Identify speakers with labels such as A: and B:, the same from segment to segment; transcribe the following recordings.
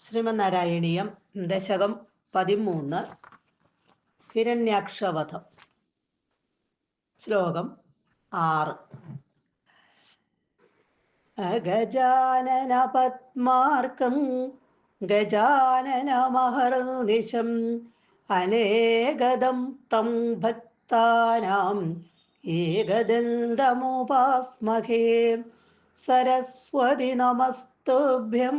A: ശ്രീമന്നാരായണീയം ദശകം 13 ഹിരണ്യാക്ഷവധം. ശ്ലോകം 6. ഗജാനന പത്മാർക്കം ഗജാനനമഹർനിശം അനേകദം തം ഭക്താനാം ഏകദന്തമുപാസ്മഹേ. സരസ്വതി നമസ്തുഭ്യം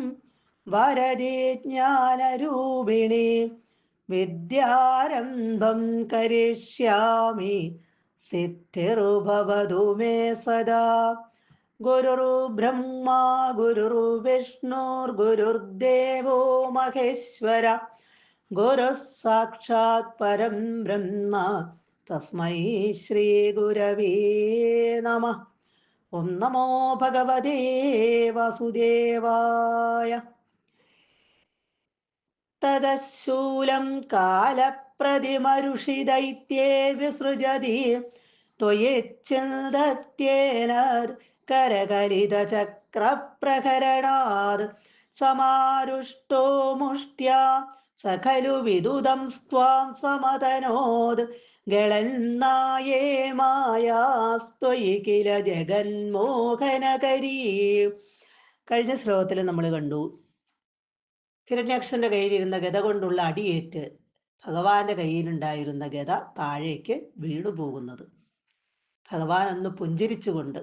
A: വരദേ ജ്ഞാനരൂപിണി വിദ്യാരംഭം കരിഷ്യാമി സിദ്ധിർഭവതു മേ സദാ. ഗുരുർബ്രഹ്മ ഗുരുർവിഷ്ണുർഗുരുർദേവോ മഹേശ്വര ഗുരുഃ സാക്ഷാത് പരം ബ്രഹ്മ തസ്മൈ ശ്രീ ഗുരവേ നമഃ. ഓം നമോ ഭഗവതേ വാസുദേവായ. തദശൂലം കാലപ്രതിമരുഷിദൈത്യേ വിസൃജതി ത്വയേച്ഛിന്ദത്യേന കരകലിതചക്രപ്രഹരണാത് സമാരുഷ്ടോ മുഷ്ട്യാ സഖലു വിദുദം സ്ത്വാം സമതനോത് ഗളന്നായേ മായാസ്ത്വയി കില ജഗന്മോഹനകരീ. കഴിഞ്ഞ ശ്ലോകത്തിൽ നമ്മൾ കണ്ടു, ഹിരണ്യാക്ഷന്റെ കയ്യിലിരുന്ന ഗദ കൊണ്ടുള്ള അടിയേറ്റ് ഭഗവാന്റെ കയ്യിലുണ്ടായിരുന്ന ഗദ താഴേക്ക് വീണു പോകുന്നത്. ഭഗവാൻ ഒന്ന് പുഞ്ചിരിച്ചുകൊണ്ട്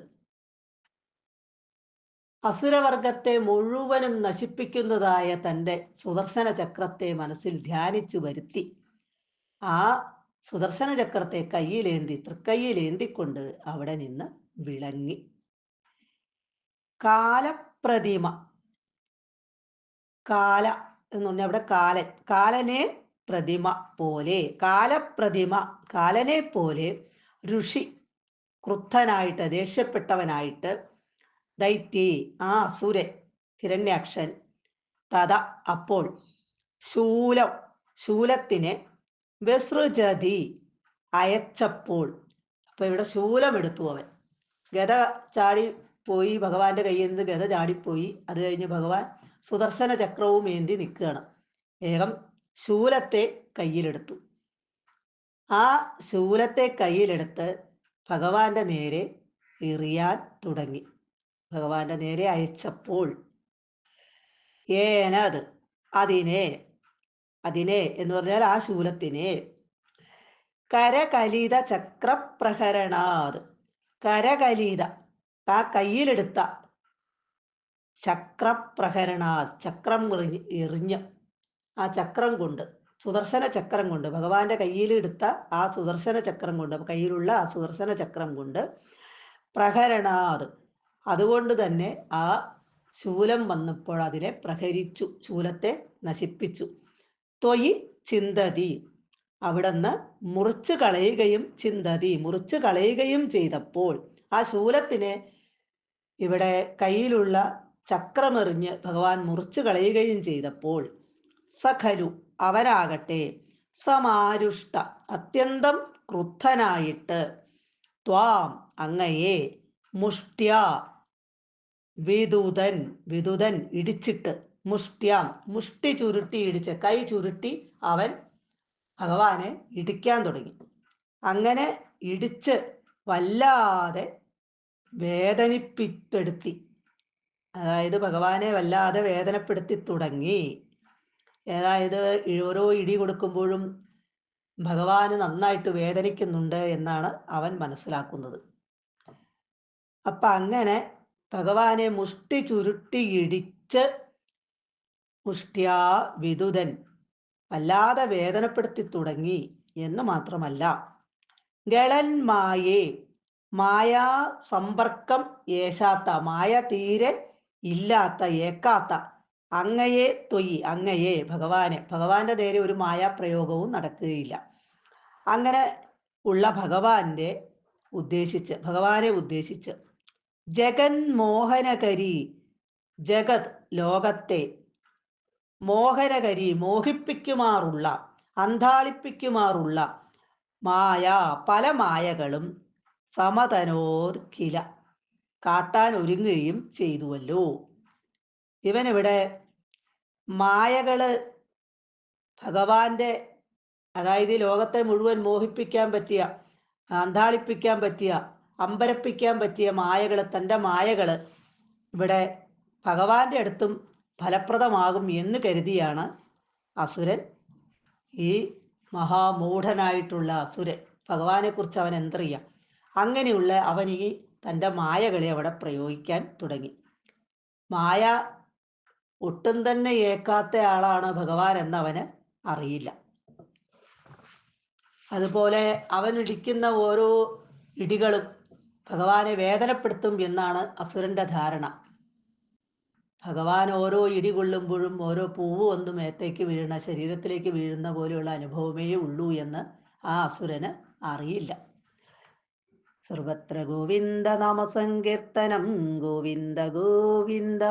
A: അസുരവർഗത്തെ മുഴുവനും നശിപ്പിക്കുന്നതായ തൻ്റെ സുദർശന ചക്രത്തെ മനസ്സിൽ ധ്യാനിച്ചു വരുത്തി ആ സുദർശന ചക്രത്തെ തൃക്കൈയിലേന്തിക്കൊണ്ട് അവിടെ നിന്ന് വിളങ്ങി. കാലപ്രതിമ, കാല എന്ന് പറഞ്ഞാൽ അവിടെ കാലനെ പ്രതിമ പോലെ, കാലപ്രതിമ കാലനെ പോലെ ഋഷി ക്രുദ്ധനായിട്ട് ദേഷ്യപ്പെട്ടവനായിട്ട് ദൈത്യേ ആ അസുരൻ ഹിരണ്യാക്ഷൻ തഥ അപ്പോൾ ശൂലത്തിനെ വിസൃജതി അയച്ചപ്പോൾ. അപ്പൊ ഇവിടെ ശൂലം എടുത്തു അവൻ. ഗദ ചാടിപ്പോയി, ഭഗവാന്റെ കയ്യിൽ നിന്ന് ഗദ ചാടിപ്പോയി. അത് കഴിഞ്ഞ് ഭഗവാൻ സുദർശന ചക്രവും ഏന്തി നിൽക്കുകയാണ്. വേഗം ശൂലത്തെ കയ്യിലെടുത്തു. ആ ശൂലത്തെ കയ്യിലെടുത്ത് ഭഗവാന്റെ നേരെ എറിയാൻ തുടങ്ങി. ഭഗവാന്റെ നേരെ അയച്ചപ്പോൾ ഏനത് അതിനെ എന്ന് പറഞ്ഞാൽ ആ ശൂലത്തിനെ കരകലിത ചക്രപ്രഹരണാത്, കരകലിത ആ കയ്യിലെടുത്ത ചക്രപ്രഹരണാത് ചക്രം എറിഞ്ഞ് ആ ചക്രം കൊണ്ട്, സുദർശന ചക്രം കൊണ്ട്, ഭഗവാന്റെ കയ്യിലെടുത്ത ആ സുദർശന ചക്രം കൊണ്ട്, കയ്യിലുള്ള ആ സുദർശന ചക്രം കൊണ്ട് പ്രഹരണാത് അതുകൊണ്ട് തന്നെ ആ ശൂലം വന്നപ്പോൾ അതിനെ പ്രഹരിച്ചു, ശൂലത്തെ നശിപ്പിച്ചു. ത്വയി ചിന്തതി അവിടുന്ന് മുറിച്ചു കളയുകയും ചെയ്തപ്പോൾ, ആ ശൂലത്തിനെ ഇവിടെ കയ്യിലുള്ള ചക്രമെറിഞ്ഞ് ഭഗവാൻ മുറിച്ചു കളയുകയും ചെയ്തപ്പോൾ സഖലു അവരാകട്ടെ സമാരുഷ്ട അത്യന്തം ക്രുദ്ധനായിട്ട് ത്വാം അങ്ങയെ മുഷ്ട്യ വിദുതൻ ഇടിച്ചിട്ട്, മുഷ്ട്യാം മുഷ്ടി ചുരുട്ടി ഇടിച്ച്, കൈ ചുരുട്ടി അവൻ ഭഗവാനെ ഇടിക്കാൻ തുടങ്ങി. അങ്ങനെ ഇടിച്ച് വല്ലാതെ വേദനിപ്പിപ്പെടുത്തി, അതായത് ഭഗവാനെ വല്ലാതെ വേദനപ്പെടുത്തി തുടങ്ങി. അതായത് ഓരോ ഇടി കൊടുക്കുമ്പോഴും ഭഗവാന് നന്നായിട്ട് വേദനിക്കുന്നുണ്ട് എന്നാണ് അവൻ മനസ്സിലാക്കുന്നത്. അപ്പൊ അങ്ങനെ ഭഗവാനെ മുഷ്ടി ചുരുട്ടി ഇടിച്ച് മുഷ്ട്യാ വിദുതൻ വല്ലാതെ വേദനപ്പെടുത്തി തുടങ്ങി എന്ന് മാത്രമല്ല, ഗളന്മായേ മായാ സമ്പർക്കം ഏശാത്ത, മായ തീരെ ഇല്ലാത്ത, ഏക്കാത്ത അങ്ങയെ തൊയ്യി അങ്ങയെ ഭഗവാന്റെ നേരെ ഒരു മായാപ്രയോഗവും നടക്കുകയില്ല. അങ്ങനെ ഉള്ള ഭഗവാനെ ഉദ്ദേശിച്ച് ജഗന്മോഹനകരി ജഗത് ലോകത്തെ മോഹനകരി മോഹിപ്പിക്കുമാറുള്ള, അന്ധാളിപ്പിക്കുമാറുള്ള മായ പല മായകളും സമതനോർക്കില കാട്ടാൻ ഒരുങ്ങുകയും ചെയ്തുവല്ലോ. ഇവനിവിടെ മായകള് ഭഗവാന്റെ, അതായത് ഈ ലോകത്തെ മുഴുവൻ മോഹിപ്പിക്കാൻ പറ്റിയ, അന്താളിപ്പിക്കാൻ പറ്റിയ, അമ്പരപ്പിക്കാൻ പറ്റിയ മായകള്, തൻ്റെ മായകള് ഇവിടെ ഭഗവാന്റെ അടുത്തും ഫലപ്രദമാകും എന്ന് കരുതിയാണ് അസുരൻ, ഈ മഹാമൂഢനായിട്ടുള്ള അസുരൻ, ഭഗവാനെക്കുറിച്ച് അവൻ എന്തറിയാം, അങ്ങനെയുള്ള അവൻ ഈ തൻ്റെ മായകളെ അവിടെ പ്രയോഗിക്കാൻ തുടങ്ങി. മായ ഒട്ടും തന്നെ ഏക്കാത്ത ആളാണ് ഭഗവാൻ എന്നവന് അറിയില്ല. അതുപോലെ അവൻ ഇടിക്കുന്ന ഓരോ ഇടികളും ഭഗവാനെ വേദനപ്പെടുത്തും എന്നാണ് അസുരന്റെ ധാരണ. ഭഗവാൻ ഓരോ ഇടി കൊള്ളുമ്പോഴും ഓരോ പൂവ് വന്ന് മേത്തേക്ക് വീഴുന്ന, ശരീരത്തിലേക്ക് വീഴുന്ന പോലെയുള്ള അനുഭവമേ ഉള്ളൂ എന്ന് ആ അസുരന് അറിയില്ല. സർവത്ര ഗോവിന്ദ നാമസങ്കീർത്തനം, ഗോവിന്ദ ഗോവിന്ദ.